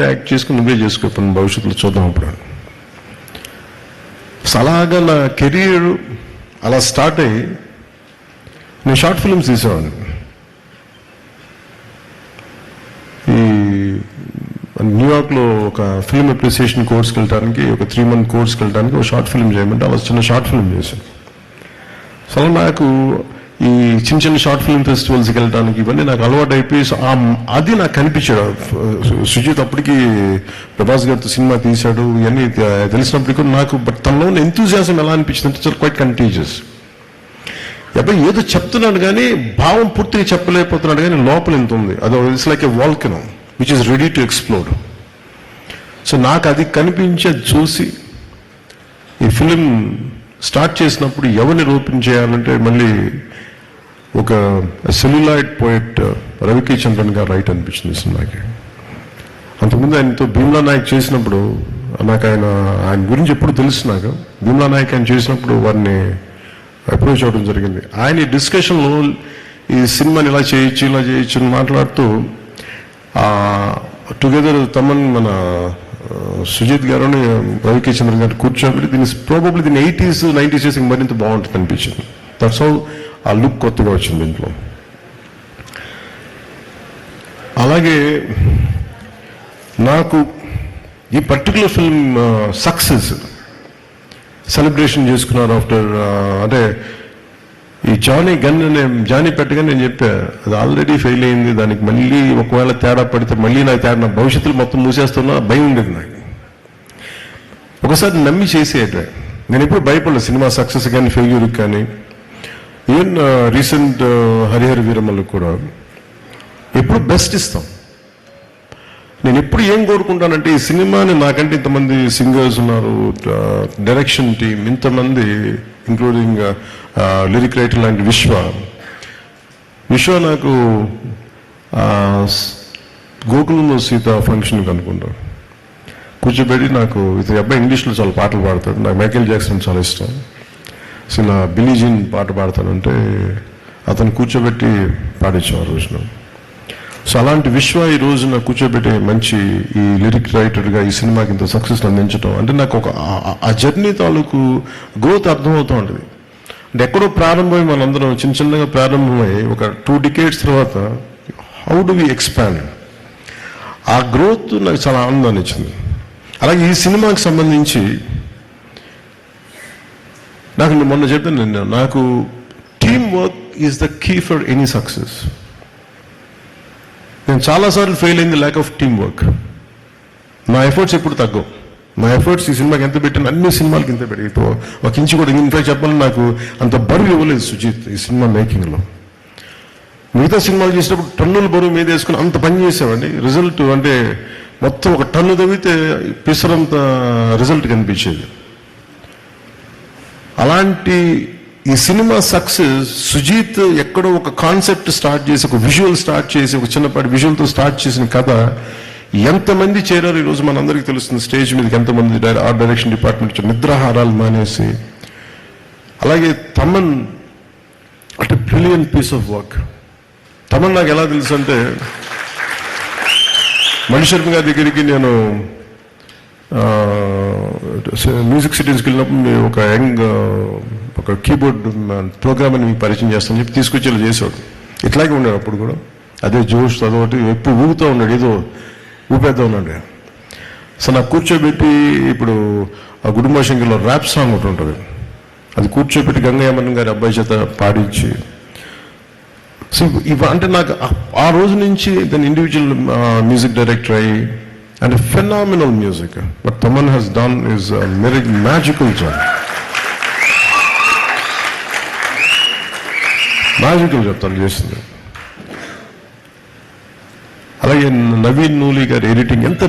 Act చేసుకుని నువ్వే చేసుకో, భవిష్యత్తులో చూద్దాం అప్పుడు. అలాగా నా కెరీర్ అలా స్టార్ట్ అయ్యి నేను షార్ట్ ఫిల్మ్స్ తీసేవాడిని. ఈ న్యూయార్క్లో ఒక ఫిల్మ్ అప్రిసియేషన్ కోర్స్కి వెళ్ళడానికి, ఒక 3 month కోర్స్కి వెళ్ళడానికి ఒక షార్ట్ ఫిల్మ్ చేయమంటే అలా చిన్న షార్ట్ ఫిల్మ్ చేశాను. అసలు నాకు ఈ చిన్న చిన్న షార్ట్ ఫిల్మ్ ఫెస్టివల్స్కి వెళ్ళడానికి ఇవన్నీ నాకు అలవాటు అయిపోయి అది నాకు కనిపించాడు. సుజిత్ అప్పటికి ప్రభాస్ గారితో సినిమా తీశాడు, ఇవన్నీ తెలిసినప్పటికీ నాకు బట్ తనలో ఉన్న ఎంతూజియాజం ఎలా అనిపించింది అంటే చాలా క్వైట్ కంటేజియస్. అబ్బాయి ఏదో చెప్తున్నాడు కానీ భావం పూర్తిగా చెప్పలేకపోతున్నాడు కానీ లోపల ఎంత ఉంది, అది it's like a volcano which is ready to explode. So నాకు అది కనిపించేది చూసి ఈ ఫిలిం స్టార్ట్ చేసినప్పుడు ఎవరిని రూపం చేయాలంటే మళ్ళీ ఒక సెల్యులాయిడ్ పోయెట్ రవికే చంద్రన్ గారు రైట్ అనిపించింది సినిమాకి. అంతకుముందు ఆయనతో భీమ్లా నాయక్ చేసినప్పుడు నాకు ఆయన గురించి ఎప్పుడు తెలుసు. నాకు భీమ్లా నాయక్ ఆయన చేసినప్పుడు వారిని అప్రోచ్ అవ్వడం జరిగింది. ఆయన ఈ డిస్కషన్లో ఈ సినిమాని ఇలా చేయొచ్చు అని మాట్లాడుతూ టుగెదర్ తమన్ మన సుజిత్ గారు రవికే చంద్రన్ గారు కూర్చోబెట్టి దీన్ని ప్రాబబ్లీ దీన్ని 80s 90s చేసి మరింత బాగుంటుంది అనిపించింది. దట్స్ హౌ ఆ లుక్ కొత్తగా వచ్చింది దీంట్లో. అలాగే నాకు ఈ పర్టికులర్ ఫిల్మ్ సక్సెస్ సెలబ్రేషన్ చేసుకున్నారు ఆఫ్టర్ అంటే ఈ జానీ పెట్టగానే నేను చెప్పా అది ఆల్రెడీ ఫెయిల్ అయింది, దానికి మళ్ళీ ఒకవేళ తేడా పడితే మళ్ళీ నాకు తేడా నా భవిష్యత్తులో మొత్తం మూసేస్తున్నా భయం ఉండేది నాకు. ఒకసారి నమ్మి చేసేట నేను ఎప్పుడు భయపడలేదు సినిమా సక్సెస్ కానీ ఫెయిల్యూర్కి కానీ. ఈవెన్ రీసెంట్ హరిహర వీరమ్మలకు కూడా ఎప్పుడు బెస్ట్ ఇస్తాం. నేను ఎప్పుడు ఏం కోరుకుంటానంటే ఈ సినిమాని నాకంటే ఇంతమంది సింగర్స్ ఉన్నారు, డైరెక్షన్ టీం ఇంతమంది ఇంక్లూడింగ్ లిరిక్ రైటర్ లాంటి విశ్వ నాకు గోకులంలో సీత ఫంక్షన్కి అనుకుంటా కూర్చోబెట్టి నాకు ఇతని అబ్బాయి ఇంగ్లీష్లో చాలా పాటలు పాడతాడు, నాకు మైకేల్ జాక్సన్ చాలా ఇష్టం, అసలు నా బిల్లీ జీన్ పాట పాడతానంటే అతను కూర్చోబెట్టి పాడించాం ఆ రోజున. సో అలాంటి విశ్వ ఈ రోజున కూర్చోబెట్టే మంచి ఈ లిరిక్ రైటర్గా ఈ సినిమాకి ఇంత సక్సెస్ అందించడం అంటే నాకు ఒక ఆ జర్నీ తాలూకు గ్రోత్ అర్థమవుతూ ఉంటుంది. అంటే ఎక్కడో ప్రారంభమై మనందరం చిన్నగా ప్రారంభమై ఒక 2 decades తర్వాత హౌ డు వి ఎక్స్పాండ్, ఆ గ్రోత్ నాకు చాలా ఆనందాన్ని ఇచ్చింది. అలాగే ఈ సినిమాకి సంబంధించి నాకు మొన్న చెప్పాను, నాకు team work is the key for any success. నేను చాలాసార్లు ఫెయిల్ అయింది ల్యాక్ ఆఫ్ టీమ్ వర్క్. నా ఎఫర్ట్స్ ఎప్పుడు తగ్గవు. నా ఎఫర్ట్స్ ఈ సినిమాకి ఎంత పెట్టాను అన్ని సినిమాలకి ఇంత పెట్టి ఒక ఇంచు కూడా ఇన్ఫాక్ట్ చెప్పాలని నాకు అంత బరువు ఇవ్వలేదు సుజిత్ ఈ సినిమా మేకింగ్లో. మిగతా సినిమాలు చేసినప్పుడు టన్నుల బరువు మీద వేసుకుని అంత పని చేసామండి. రిజల్ట్ అంటే మొత్తం ఒక టన్ను తవ్వితే పిసరంత రిజల్ట్ కనిపించేది. అలాంటి ఈ సినిమా సక్సెస్ సుజిత్ ఎక్కడో ఒక కాన్సెప్ట్ స్టార్ట్ చేసి ఒక విజువల్ స్టార్ట్ చేసి ఒక చిన్నపాటి విజువల్తో స్టార్ట్ చేసిన కథ ఎంతమంది చేరారు ఈరోజు మనందరికీ తెలుస్తుంది. స్టేజ్ మీదకి ఎంతమంది ఆర్ట్ డైరెక్షన్ డిపార్ట్మెంట్ నిద్రాహారాలు మానేసి. అలాగే తమన్ అంటే brilliant piece of work. Thaman నాకు ఎలా తెలుసు అంటే మణిశర్మ గారి దగ్గరికి నేను మ్యూజిక్ సిటీస్కి వెళ్ళినప్పుడు ఒక ఒక కీబోర్డ్ ప్రోగ్రామ్ అని మీకు పరిచయం చేస్తాను చెప్పి తీసుకొచ్చేలా చేసేవాడు. ఇట్లాగే ఉన్నాడు అప్పుడు కూడా, అదే జోష్ అదొకటి ఎప్పుడు ఊగుతూ ఉన్నాడు, ఏదో ఊపేద్దా ఉన్నాడు. సో నాకు కూర్చోబెట్టి ఇప్పుడు ఆ కుటుంబ శంకర్లో ర్యాప్ సాంగ్ ఒకటి ఉంటుంది, అది కూర్చోబెట్టి గంగయ్యమన్ గారి అబ్బాయి చేత పాడించి. సో అంటే నాకు ఆ రోజు నుంచి దాని ఇండివిజువల్ మ్యూజిక్ డైరెక్టర్ అయ్యి and a phenomenal music. What Taman has done is a magical job. Magical job తను చేసింది. అలాగే నవీన్ నూలి గారి ఎడిటింగ్ ఎంత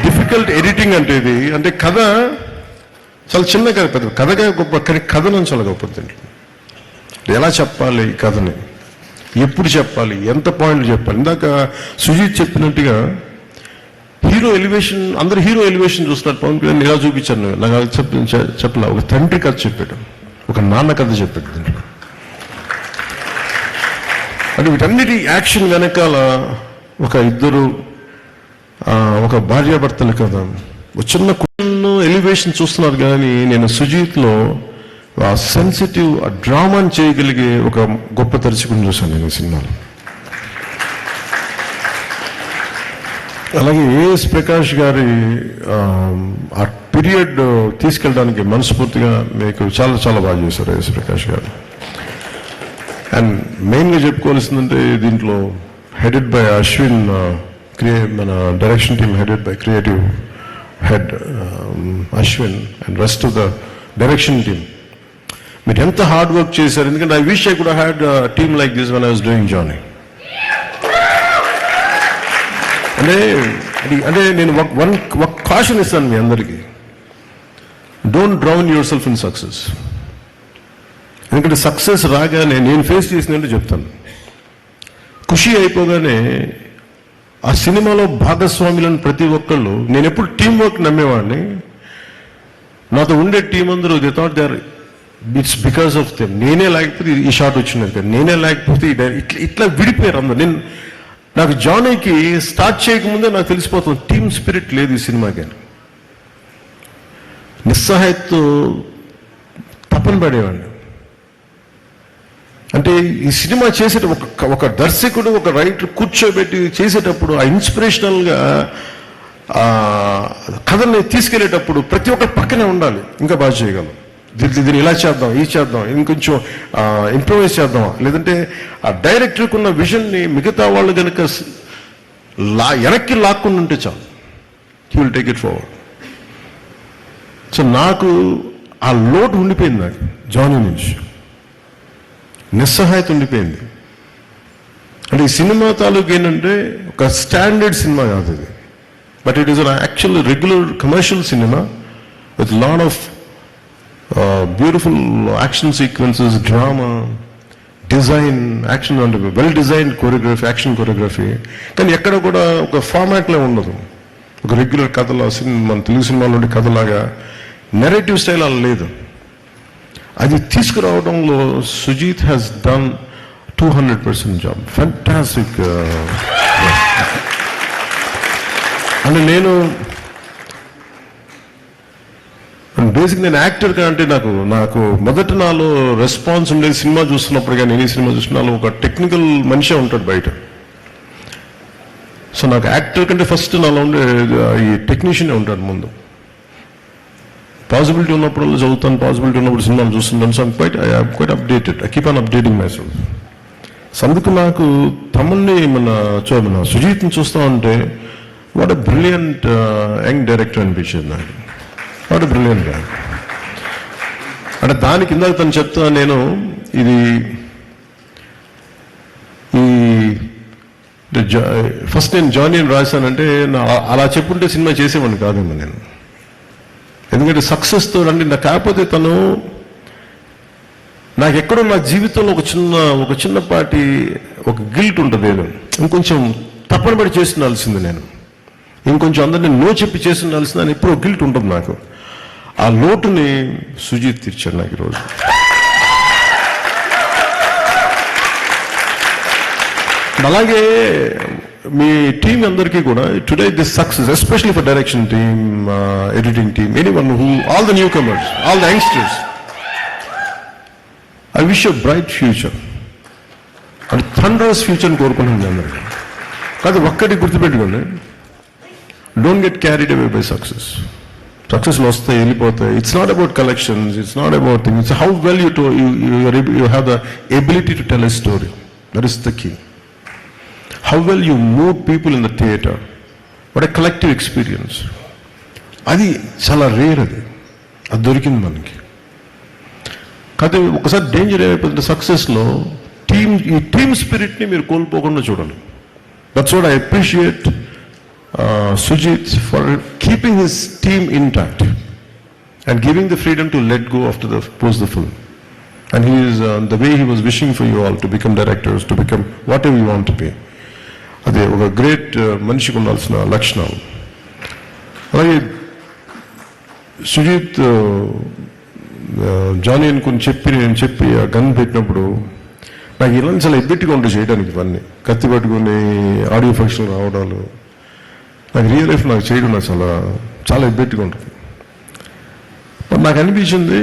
డిఫికల్ట్ ఎడిటింగ్ అంటే ఇది. అంటే కథ చాలా చిన్న కథ, పెద్ద కథగా గొప్ప, కానీ కథనం చాలా గొప్పది. ఎలా చెప్పాలి ఈ కథని, ఎప్పుడు చెప్పాలి, ఎంత పాయింట్లు చెప్పాలి. ఇందాక సుజిత్ చెప్పినట్టుగా హీరో ఎలివేషన్, అందరు హీరో ఎలివేషన్ చూస్తున్నారు. పవన్ కళ్యాణ్ ఇలా చూపించాను, నాకు చెప్పలే. ఒక తండ్రి కథ చెప్పాడు, ఒక నాన్న కథ చెప్పాడు దీంట్లో. అంటే వీటన్నిటి యాక్షన్ వెనకాల ఇద్దరు ఒక భార్యాభర్తలు కదా, చిన్న ఎలివేషన్ చూస్తున్నారు. కానీ నేను సుజీత్లో ఆ సెన్సిటివ్ డ్రామాని చేయగలిగే ఒక గొప్ప దర్శకుని చూశాను నేను ఈ సినిమాలో. అలాగే ఏఎస్ ప్రకాష్ గారి ఆ పీరియడ్ తీసుకెళ్ళడానికి మనస్ఫూర్తిగా మీకు చాలా చాలా బాగా చేశారు ఏఎస్ ప్రకాష్ గారు. అండ్ మెయిన్గా చెప్పుకోవాల్సిందంటే దీంట్లో హెడెడ్ బై అశ్విన్, మన direction team headed by creative head Ashwin and rest of the direction team. మీరు ఎంత హార్డ్ వర్క్ చేశారు. ఎందుకంటే I wish I could had team like this when I was doing Johnny. అంటే నేను ఒక కాషన్ ఇస్తాను మీ అందరికీ, don't drown yourself in success. ఎందుకంటే సక్సెస్ రాగానే నేను ఫేస్ చేసినట్టు చెప్తాను. ఖుషి అయిపోగానే ఆ సినిమాలో భాగస్వాములను ప్రతి ఒక్కళ్ళు, నేను ఎప్పుడు టీం వర్క్ నమ్మేవాడిని. నాతో ఉండే టీం అందరూ they thought they are it's because of them. నేనే లేకపోతే ఈ షాట్ వచ్చినది, నేనే లేకపోతే ఇట్లా విడిపోయారు అందరు. నాకు జానీకి స్టార్ట్ చేయకముందే నాకు తెలిసిపోతుంది టీమ్ స్పిరిట్ లేదు ఈ సినిమాకి. నిస్సహాయతతో తపన పడేవాడిని. అంటే ఈ సినిమా చేసేటప్పుడు ఒక దర్శకుడు ఒక రైటర్ కూర్చోబెట్టి చేసేటప్పుడు ఆ ఇన్స్పిరేషనల్గా కథని తీసుకెళ్లేటప్పుడు ప్రతి ఒక్కరి పక్కనే ఉండాలి. ఇంకా బాగా చేయగలం, దీన్ని ఇలా చేద్దాం, ఈ చేద్దాం, ఇంకొంచెం ఇంప్రూవైజ్ చేద్దాం. లేదంటే ఆ డైరెక్టర్కి ఉన్న విజన్ని మిగతా వాళ్ళు కనుక వెనక్కి లాక్కుండా ఉంటే చాలు, he will take it forward. So నాకు ఆ లోటు ఉండిపోయింది, నాకు జానీ నుంచి నిస్సహాయత ఉండిపోయింది. అంటే ఈ సినిమా తాలూకు ఏంటంటే ఒక స్టాండర్డ్ సినిమా కాదు ఇది, but it is an actual regular commercial cinema with lot of beautiful action sequences, drama, design, action అంటే well designed choreography, action choreography. కానీ ఎక్కడ కూడా ఒక ఫార్మాట్లో ఉండదు. ఒక రెగ్యులర్ కథలో మన తెలుగు సినిమాలో ఉండే కథలాగా నెరేటివ్ స్టైల్ అలా లేదు. అది తీసుకురావడంలో Sujeeth has done 200% job. Fantastic. అంటే నేను బేసిక్ నేను యాక్టర్గా అంటే నాకు మొదట నాలో రెస్పాన్స్ ఉండేది సినిమా చూస్తున్నప్పుడు. కానీ నేను ఈ సినిమా చూసినాలో ఒక టెక్నికల్ మనిషే ఉంటాడు బయట. సో నాకు యాక్టర్ కంటే ఫస్ట్ నాలో ఉండే ఈ టెక్నీషియనే ఉంటాడు ముందు. పాసిబిలిటీ ఉన్నప్పుడు చదువుతాను, పాసిబిలిటీ ఉన్నప్పుడు సినిమాలు చూస్తుంటాను. So I'm quite updated, I keep on updating my self. So అందుకు నాకు తమ్ముడిని మన సుజీత్ని చూస్తా ఉంటే what a brilliant young director అనిపించింది నాకు. వాట్ ఎ బ్రిలియంట్ గా. అంటే దాని కింద తను చెప్తా, నేను ఇది ఫస్ట్ నేను జానీ అని రాశానంటే అలా చెప్పుంటే సినిమా చేసేవాడిని కాదేమో నేను. ఎందుకంటే సక్సెస్తో అంటే నాకు కాకపోతే తను నాకు ఎక్కడో నా జీవితంలో ఒక చిన్నపాటి ఒక గిల్ట్ ఉంటుంది. ఏదో ఇంకొంచెం తప్పన పడి చేస్తుండాల్సింది, నేను ఇంకొంచెం అందరినీ నో చెప్పి చేస్తుండాల్సింది అని ఎప్పుడో గిల్ట్ ఉంటుంది నాకు. ఆ లోటుని సుజీత్ తీర్చాడు నాకు ఈరోజు. అలాగే మీ టీం అందరికీ కూడా today this success, especially for direction team, editing team, anyone who, all the newcomers, all the youngsters, I wish you bright future and thunderous ఫ్యూచర్ని కోరుకుంటున్నాను అందరికీ. కాదు ఒక్కటి గుర్తుపెట్టుకోండి, don't get carried away by success. సక్సెస్లు వస్తాయి, వెళ్ళిపోతాయి. It's not about collections, it's not about things, it's how well you have the ability to tell a story. That is the key. How well you move people in the theater. What a collective experience. అది చాలా rare, అది దొరికింది మనకి. కాకపోతే ఒకసారి danger ఏమైపోతుంది సక్సెస్లో, ఈ team స్పిరిట్ని మీరు కోల్పోకుండా చూడాలి. That's what I appreciate Sujeeth for keeping his team intact and giving the freedom to let go after the post the film. And he is the way he was wishing for you all to become directors, to become whatever you want to be. అదే ఒక great మనిషికి ఉండాల్సిన లక్షణాలు. అలాగే Sujeeth Johnny అనుకుని నేను చెప్పి ఆ గన్ పెట్టినప్పుడు నాకు ఇలాంటి చాలా ఎబ్బెట్టిగా ఉంటాయి చేయడానికి ఇవన్నీ, కత్తి పట్టుకొని ఆడియో ఫంక్షన్ రావడాలు. నాకు రియల్ లైఫ్ నాకు చేయడం నాకు చాలా చాలా ఎబ్బెట్టిగా ఉంటుంది. నాకు అనిపించింది